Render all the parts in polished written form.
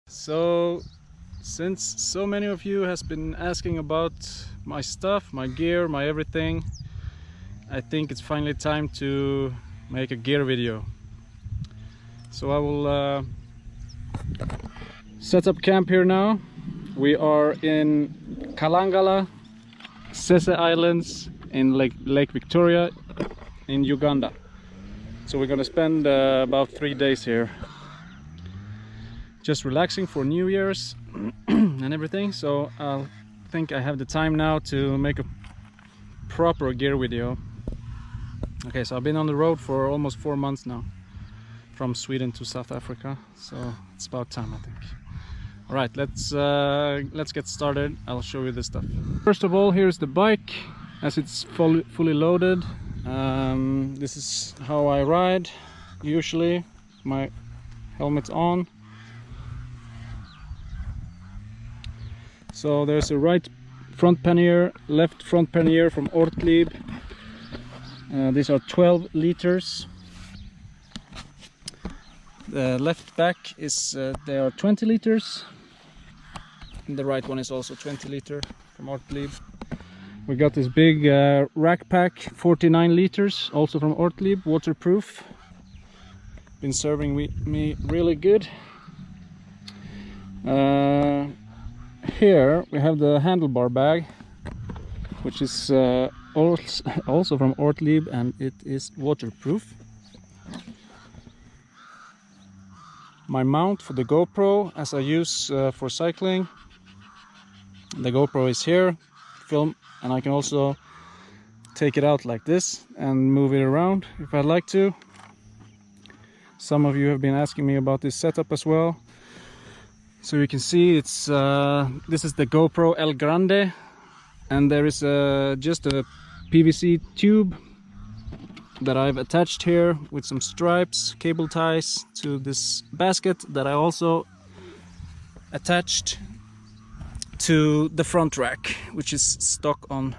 So, since so many of you has been asking about my stuff, my gear, my everything, I think it's finally time to make a gear video. So I will set up camp here now. We are in Kalangala, Sese Islands in Lake Victoria in Uganda. So we're gonna spend about 3 days here, just relaxing for New Year's and everything. So I think I have the time now to make a proper gear video. Okay, so I've been on the road for almost 4 months now, from Sweden to South Africa, so it's about time, I think. All right, let's get started. I'll show you this stuff. First of all, here's the bike as it's fully loaded. This is how I ride usually. My helmet's on. So there's a right front pannier, left front pannier from Ortlieb. These are 12 liters. The left back is they are 20 liters. And the right one is also 20 liter from Ortlieb. We got this big rack pack, 49 liters, also from Ortlieb, waterproof. Been serving me really good. Here we have the handlebar bag, which is also from Ortlieb, and it is waterproof. My mount for the GoPro, as I use for cycling. The GoPro is here, film, and I can also take it out like this and move it around if I'd like to. Some of you have been asking me about this setup as well. So you can see it's this is the GoPro El Grande, and there is just a PVC tube that I've attached here with some stripes, cable ties to this basket that I also attached to the front rack, which is stock on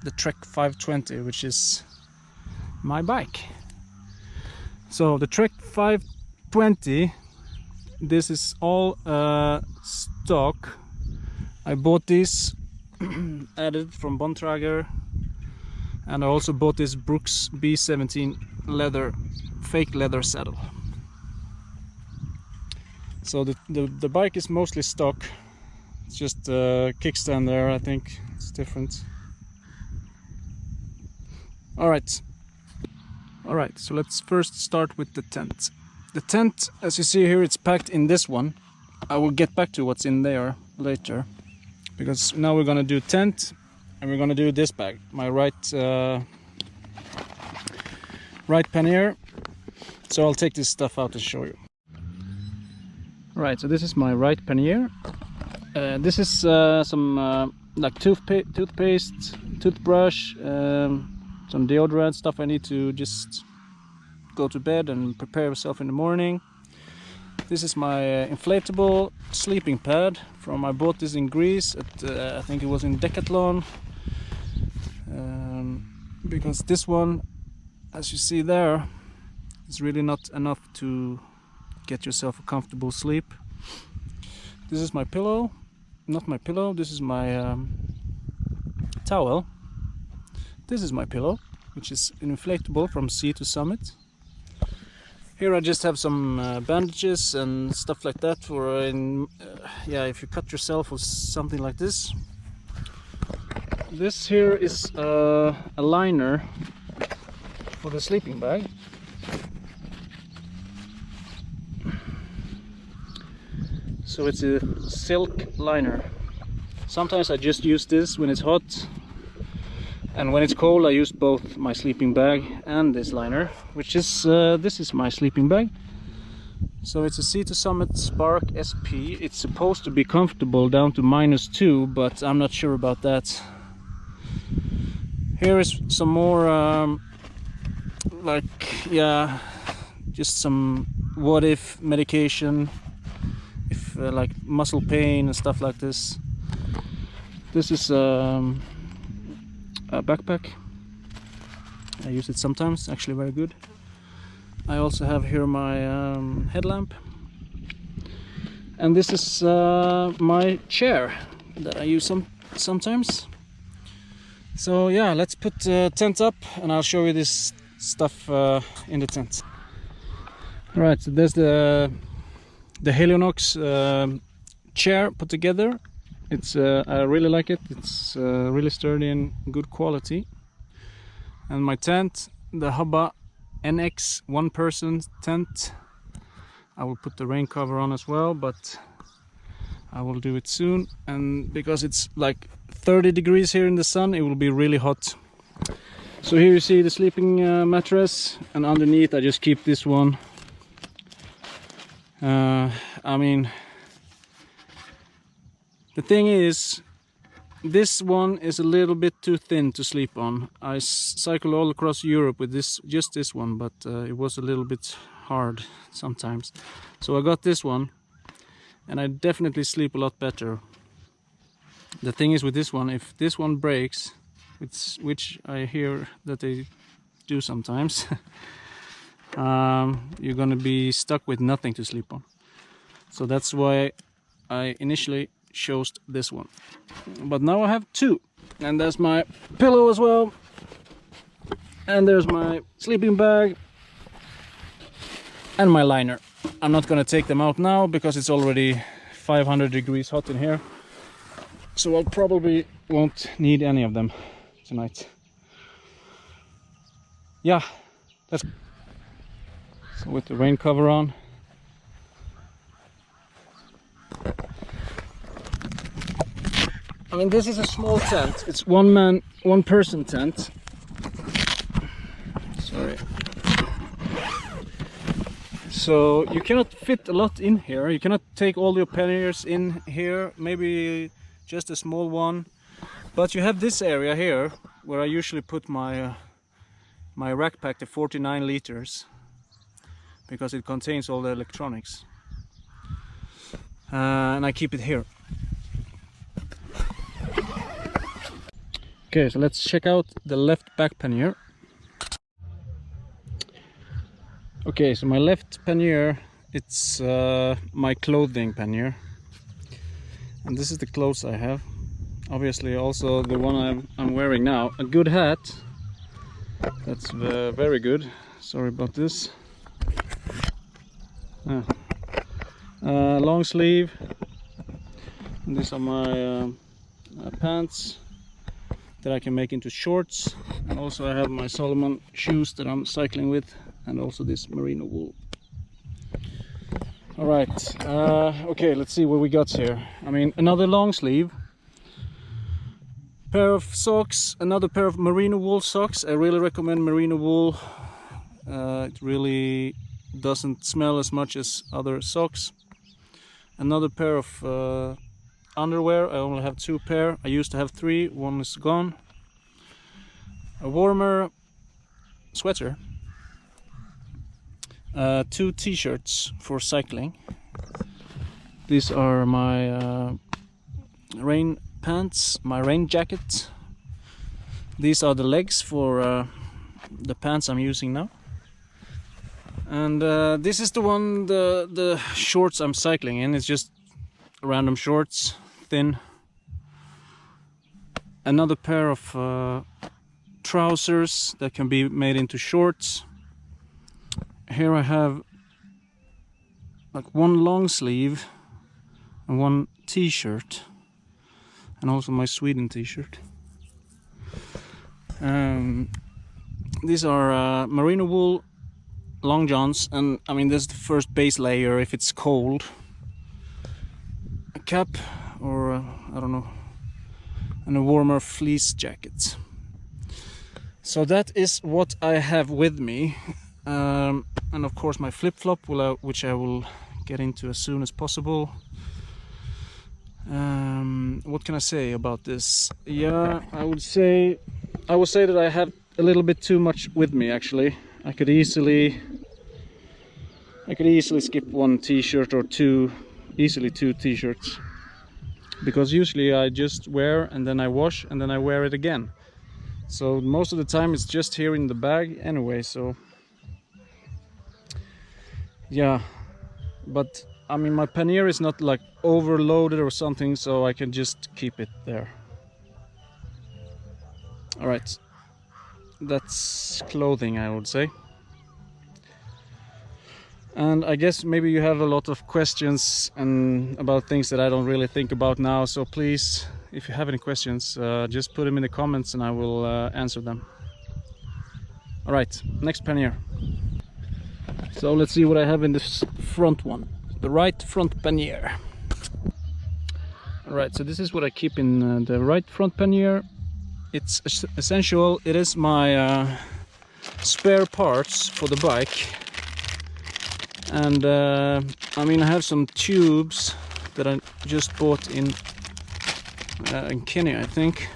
the Trek 520, which is my bike. So the Trek 520, this is all stock. I bought these added from Bontrager, and I also bought this Brooks B17 leather, fake leather saddle. So the bike is mostly stock. It's just a kickstand there, I think it's different. All right, so let's first start with the tent. The tent, as you see here, it's packed in this one. I will get back to what's in there later, because now we're gonna do tent, and we're gonna do this bag, my right pannier. So I'll take this stuff out to show you. Right, so this is my right pannier. This is some like toothpaste, toothbrush, some deodorant stuff I need to just go to bed and prepare myself in the morning. This is my inflatable sleeping pad I bought this in Greece at I think it was in Decathlon, because this one, as you see there, is really not enough to get yourself a comfortable sleep. This is my pillow, not my pillow, this is my towel. This is my pillow, which is an inflatable from sea to summit. Here I just have some bandages and stuff like that for yeah, if you cut yourself or something like this. This here is a liner for the sleeping bag. So it's a silk liner. Sometimes I just use this when it's hot, and when it's cold I use both my sleeping bag and this liner, which is this is my sleeping bag. So it's a Sea to Summit Spark SP. It's supposed to be comfortable down to -2, but I'm not sure about that. Here is some more like, yeah, just some what if medication, if like muscle pain and stuff like this. This is a backpack. I use it sometimes, actually very good. I also have here my headlamp, And this is my chair that I use sometimes. So yeah, let's put the tent up and I'll show you this stuff in the tent. Alright, so there's the Helionox chair put together. It's I really like it. It's really sturdy and good quality. And my tent, the Hubba NX one-person tent. I will put the rain cover on as well, but I will do it soon. And because it's like 30 degrees here in the sun, it will be really hot. So here you see the sleeping mattress, and underneath I just keep this one. I mean, the thing is, this one is a little bit too thin to sleep on. I cycle all across Europe with just this one, but it was a little bit hard sometimes. So I got this one, and I definitely sleep a lot better. The thing is with this one, if this one breaks, which I hear that they do sometimes, you're gonna be stuck with nothing to sleep on. So that's why I initially chose this one. But now I have two, and there's my pillow as well, and there's my sleeping bag and my liner. I'm not gonna take them out now because it's already 500 degrees hot in here, so I probably won't need any of them tonight. Yeah, that's so with the rain cover on. I mean, this is a small tent. It's one person tent. Sorry. So you cannot fit a lot in here. You cannot take all your panniers in here. Maybe just a small one. But you have this area here where I usually put my my rack pack, the 49 liters, because it contains all the electronics. And I keep it here. Okay, so let's check out the left back pannier. Okay, so my left pannier, it's my clothing pannier, and this is the clothes I have. Obviously also the one I'm wearing now. A good hat, that's very good. Sorry about this. Long sleeve. And these are my pants that I can make into shorts. And also I have my Solomon shoes that I'm cycling with, and also this merino wool. All right, okay, let's see what we got here. I mean, another long sleeve, pair of socks, another pair of merino wool socks. I really recommend merino wool. It really doesn't smell as much as other socks. Another pair of underwear. I only have two pair. I used to have three, one is gone. A warmer sweater. Two t-shirts for cycling. These are my rain pants, my rain jacket. These are the legs for the pants I'm using now. And this is the one, the shorts I'm cycling in. It's just random shorts, thin. Another pair of trousers that can be made into shorts. Here I have like one long sleeve and one t-shirt, and also my Sweden t-shirt. These are merino wool long johns, and I mean, this is the first base layer if it's cold. A cap, or I don't know, and a warmer fleece jacket. So that is what I have with me. And of course my flip-flop, which I will get into as soon as possible. What can I say about this? Yeah, I would say that I have a little bit too much with me, actually. I could easily skip one t-shirt or two, easily two t-shirts, because usually I just wear and then I wash and then I wear it again. So most of the time it's just here in the bag anyway, so yeah. But I mean, my pannier is not like overloaded or something, so I can just keep it there. All right, that's clothing, I would say. And I guess maybe you have a lot of questions and about things that I don't really think about now, so please, if you have any questions, just put them in the comments and I will answer them. All right, next pannier. So let's see what I have in this front one, the right front pannier. All right, so this is what I keep in the right front pannier. It's essential. It is my spare parts for the bike. And I mean, I have some tubes that I just bought in Kenya, I think.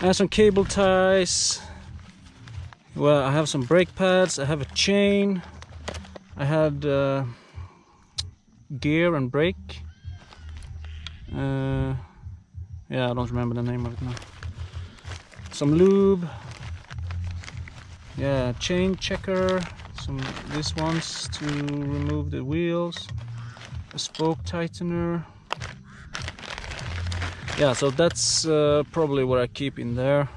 I have some cable ties. Well, I have some brake pads. I have a chain. I had gear and brake. Yeah, I don't remember the name of it now. Some lube. Yeah, chain checker. Some these ones to remove the wheels. A spoke tightener. Yeah, so that's probably what I keep in there.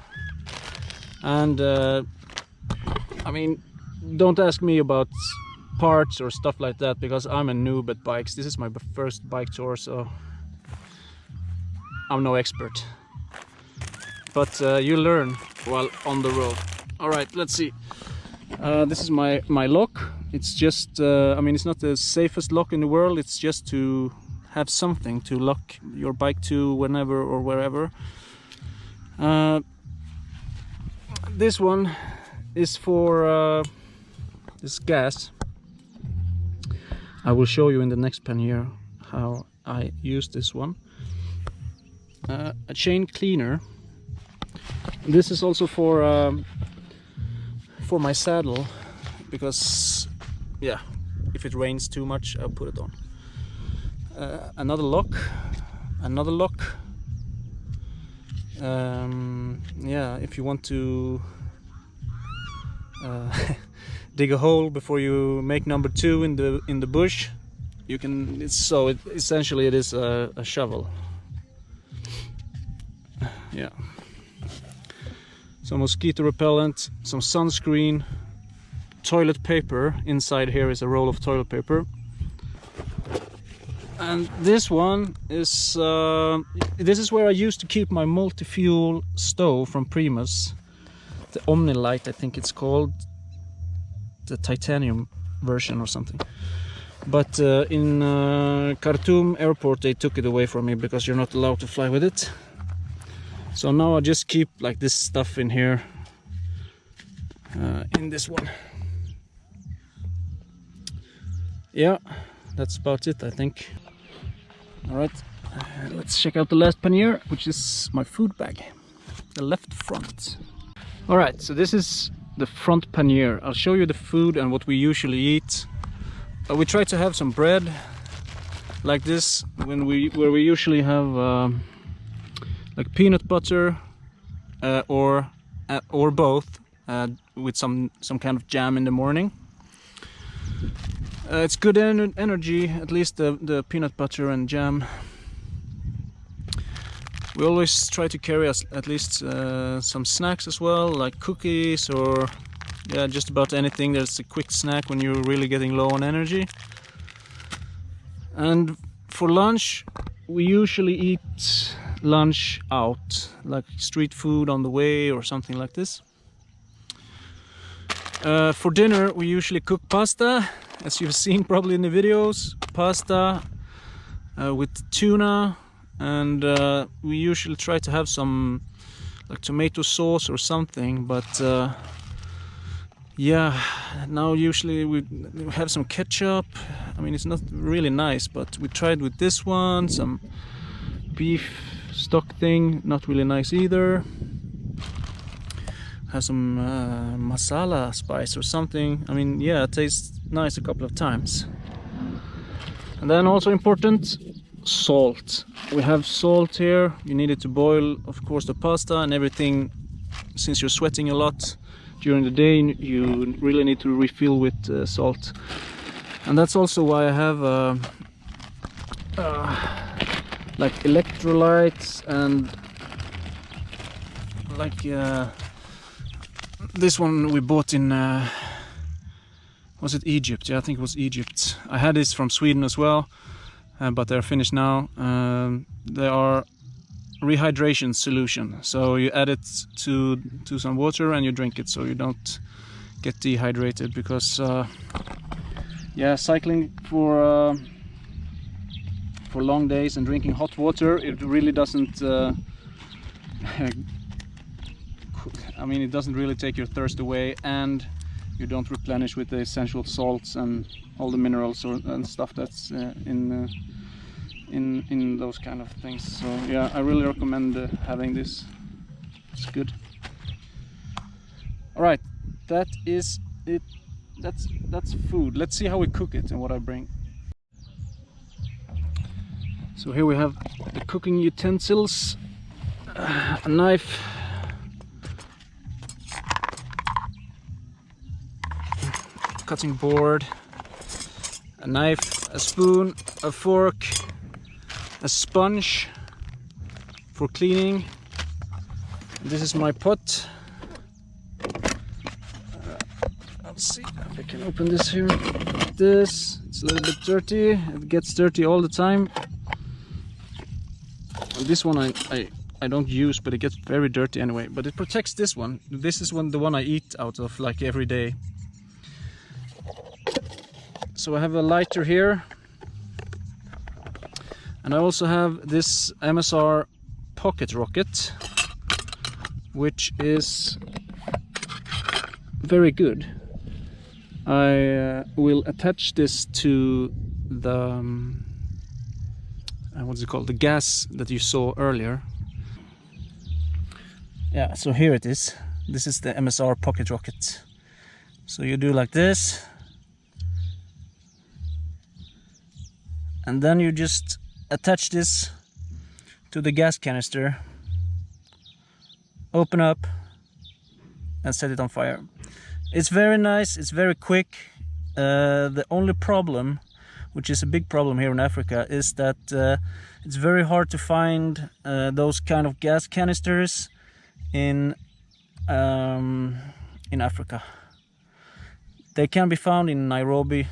And I mean, don't ask me about parts or stuff like that, because I'm a noob at bikes. This is my first bike tour, so I'm no expert. But you learn while on the road. All right, let's see. This is my lock. It's just, I mean, it's not the safest lock in the world. It's just to have something to lock your bike to whenever or wherever. This one is for this gas. I will show you in the next pannier how I use this one. A chain cleaner. This is also for my saddle, because yeah, if it rains too much, I'll put it on. Another lock. Yeah, if you want to dig a hole before you make number 2 in the bush, you can. Essentially it is a shovel. Yeah. Some mosquito repellent, some sunscreen, toilet paper. Inside here is a roll of toilet paper. And this one is this is where I used to keep my multi-fuel stove from Primus, the Omnilight, I think it's called, the titanium version or something. But in Khartoum airport they took it away from me because you're not allowed to fly with it. So now I just keep like this stuff in here, in this one. Yeah, that's about it, I think. All right, let's check out the last pannier, which is my food bag, the left front. All right, so this is the front pannier. I'll show you the food and what we usually eat. We try to have some bread like this where we usually have like peanut butter or both, with some kind of jam in the morning. It's good energy, at least the peanut butter and jam. We always try to carry us at least some snacks as well, like cookies or yeah, just about anything that's a quick snack when you're really getting low on energy. And for lunch, we usually eat lunch out, like street food on the way or something like this. For dinner, we usually cook pasta, as you've seen probably in the videos. Pasta with tuna, and we usually try to have some like tomato sauce or something, but yeah, now usually we have some ketchup. I mean, it's not really nice, but we tried with this one, some beef stock thing, not really nice either. Have some masala spice or something. I mean, yeah, it tastes nice a couple of times. And then also important, salt. We have salt here. You need it to boil, of course, the pasta and everything. Since you're sweating a lot during the day, you really need to refill with salt. And that's also why I have like electrolytes and like this one we bought in was it Egypt? Yeah, I think it was Egypt. I had this from Sweden as well, but they're finished now. They are rehydration solution, so you add it to some water and you drink it, so you don't get dehydrated. Because yeah, cycling for long days and drinking hot water, it really doesn't I mean, it doesn't really take your thirst away, and you don't replenish with the essential salts and all the minerals and stuff that's in those kind of things. So yeah, I really recommend having this. It's good. All right, that is it. That's food. Let's see how we cook it and what I bring. So here we have the cooking utensils, a knife, cutting board, a knife, a spoon, a fork, a sponge for cleaning. This is my pot. Let's see if I can open this here. This, it's a little bit dirty. It gets dirty all the time. This one I don't use, but it gets very dirty anyway. But it protects this one. This is the one I eat out of like every day. So I have a lighter here, and I also have this MSR pocket rocket, which is very good. I will attach this to the what's it called, the gas that you saw earlier. Yeah, so here it is. This is the MSR pocket rocket. So you do like this, and then you just attach this to the gas canister, open up and set it on fire. It's very nice, it's very quick. The only problem, which is a big problem here in Africa, is that it's very hard to find those kind of gas canisters in Africa. They can be found in Nairobi,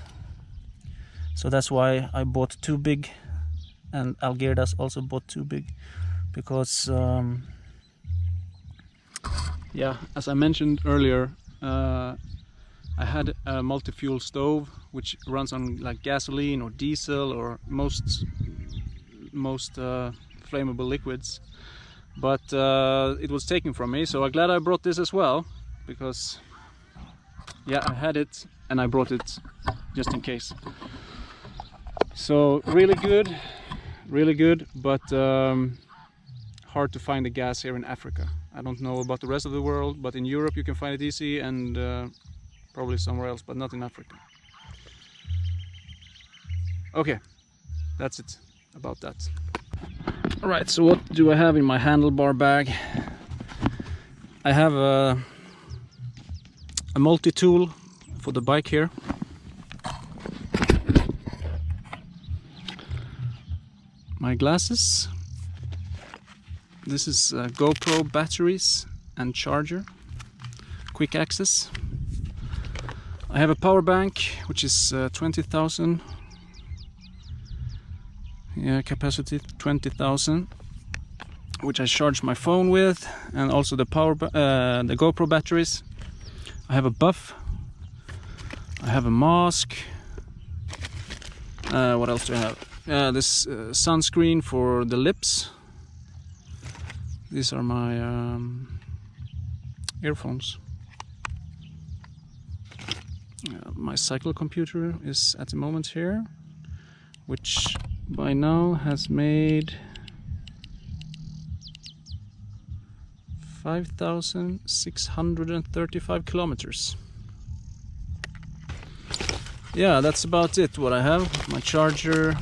so that's why I bought two big, and Algirdas also bought two big, because yeah, as I mentioned earlier, I had a multi-fuel stove which runs on like gasoline or diesel or most flammable liquids, but it was taken from me, so I'm glad I brought this as well, because yeah, I had it and I brought it just in case. So really good, but hard to find the gas here in Africa. I don't know about the rest of the world, but in Europe you can find it easy, and probably somewhere else, but not in Africa. Okay, that's it about that. All right, so what do I have in my handlebar bag? I have a multi-tool for the bike here. My glasses. This is GoPro batteries and charger, quick access. I have a power bank, which is 20,000. Yeah, capacity 20,000, which I charge my phone with, and also the the GoPro batteries. I have a buff. I have a mask. What else do I have? This sunscreen for the lips. These are my earphones. My cycle computer is at the moment here, which by now has made 5,635 kilometers. Yeah, that's about it what I have. My charger,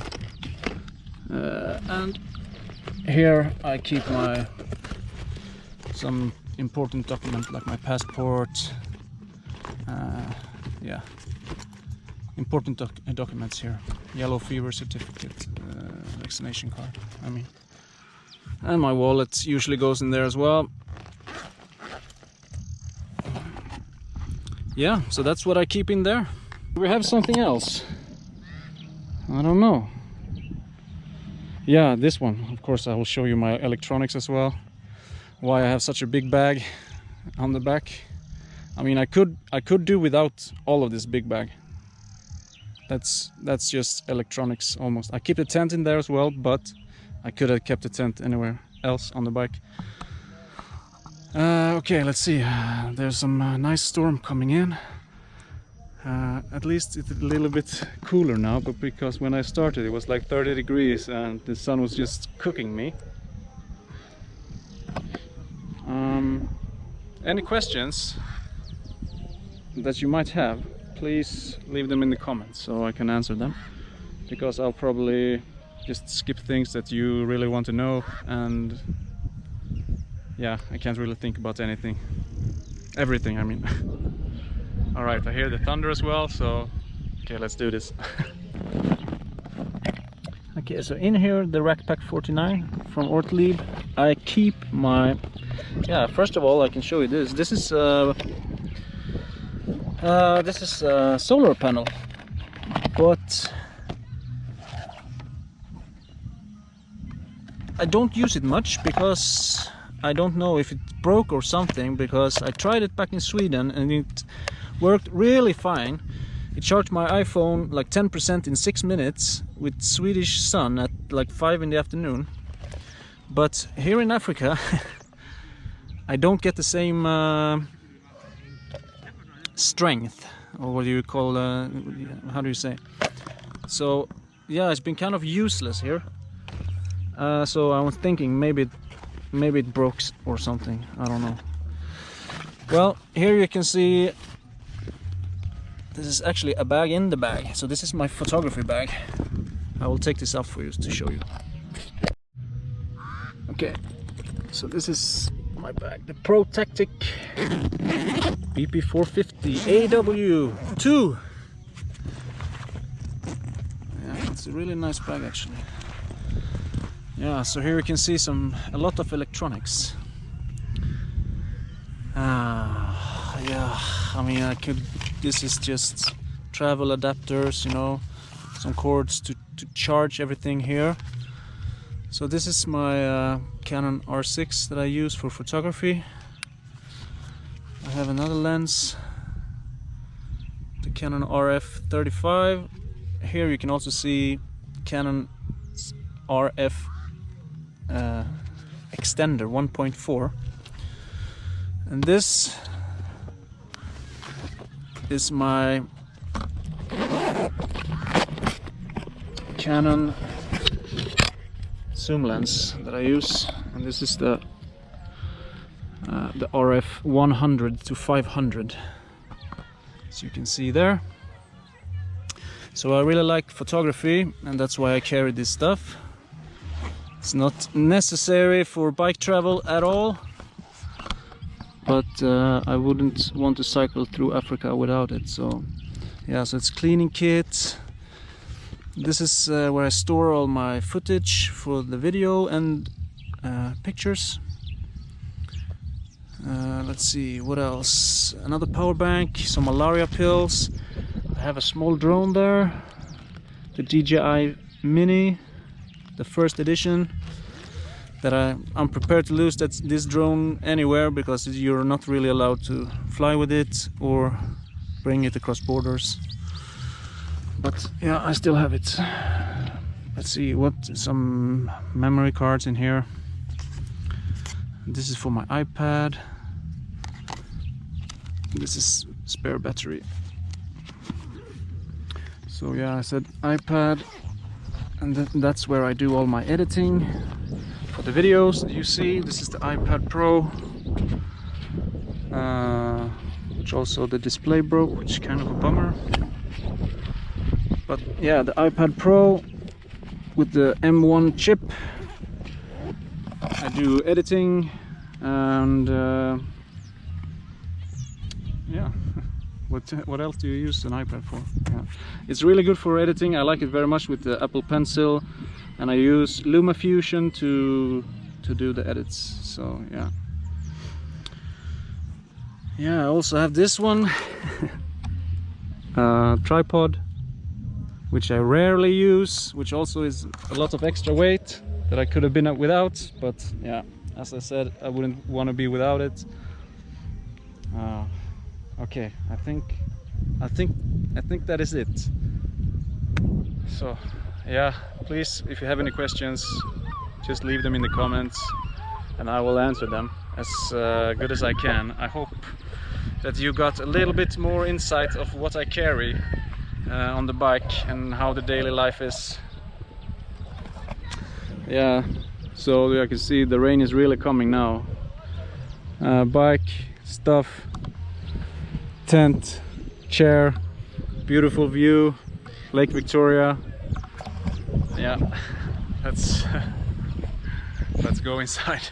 and here I keep some important document like my passport. Yeah, important documents here. Yellow fever certificate, vaccination card, I mean. And my wallet usually goes in there as well. Yeah, so that's what I keep in there. We have something else. I don't know. Yeah, this one. Of course, I will show you my electronics as well. Why I have such a big bag on the back. I mean, I could do without all of this big bag. That's just electronics almost. I keep the tent in there as well, but I could have kept the tent anywhere else on the bike. Okay, let's see. There's some nice storm coming in. At least it's a little bit cooler now, but because when I started it was like 30 degrees and the sun was just cooking me. Any questions that you might have, please leave them in the comments so I can answer them, because I'll probably just skip things that you really want to know, and yeah, I can't really think about everything I mean. Alright, I hear the thunder as well, so okay, let's do this. Okay, so in here, the Rackpack 49 from Ortlieb. I keep my... Yeah, first of all, I can show you this. This is a solar panel, but I don't use it much because I don't know if it broke or something, because I tried it back in Sweden and it worked really fine. It charged my iPhone like 10% in 6 minutes with Swedish sun at like 5 in the afternoon. But here in Africa I don't get the same strength, or what do you call, how do you say? So yeah, it's been kind of useless here. So I was thinking maybe it broke or something, I don't know. Well, here you can see this is actually a bag in the bag. So this is my photography bag. I will take this out for you to show you. Okay, so this is my bag, the Pro Tactic BP450 AW2. Yeah, it's a really nice bag actually. Yeah, so here you can see a lot of electronics. Yeah, I mean, this is just travel adapters, you know, some cords to charge everything here. So this is my Canon R6 that I use for photography. I have another lens, the Canon RF35. Here you can also see Canon RF extender 1.4, and this is my Canon zoom lens that I use, and this is the RF 100 to 500, as you can see there. So I really like photography, and that's why I carry this stuff. It's not necessary for bike travel at all, but I wouldn't want to cycle through Africa without it. So yeah, so it's cleaning kit. This is where I store all my footage for the video and pictures. Let's see, what else? Another power bank, some malaria pills. I have a small drone there, the DJI Mini, the first edition, that I'm prepared to lose this drone anywhere, because you're not really allowed to fly with it or bring it across borders. But yeah, I still have it. Let's see, some memory cards in here. This is for my iPad. This is spare battery. So yeah, I said iPad, and that's where I do all my editing for the videos that you see. This is the iPad Pro, which also the display broke, which is kind of a bummer. But yeah, the iPad Pro with the M1 chip. I do editing, and yeah. What else do you use an iPad for? Yeah. It's really good for editing. I like it very much with the Apple Pencil. and I use LumaFusion to do the edits. So yeah, I also have this one tripod, which I rarely use, which also is a lot of extra weight that I could have been without, but yeah, as I said, I wouldn't want to be without it. Okay, I think that is it. So yeah, please, if you have any questions, just leave them in the comments and I will answer them as good as I can. I hope that you got a little bit more insight of what I carry on the bike and how the daily life is. Yeah, so you can see the rain is really coming now. Bike, stuff, tent, chair, beautiful view, Lake Victoria. Yeah, let's go inside.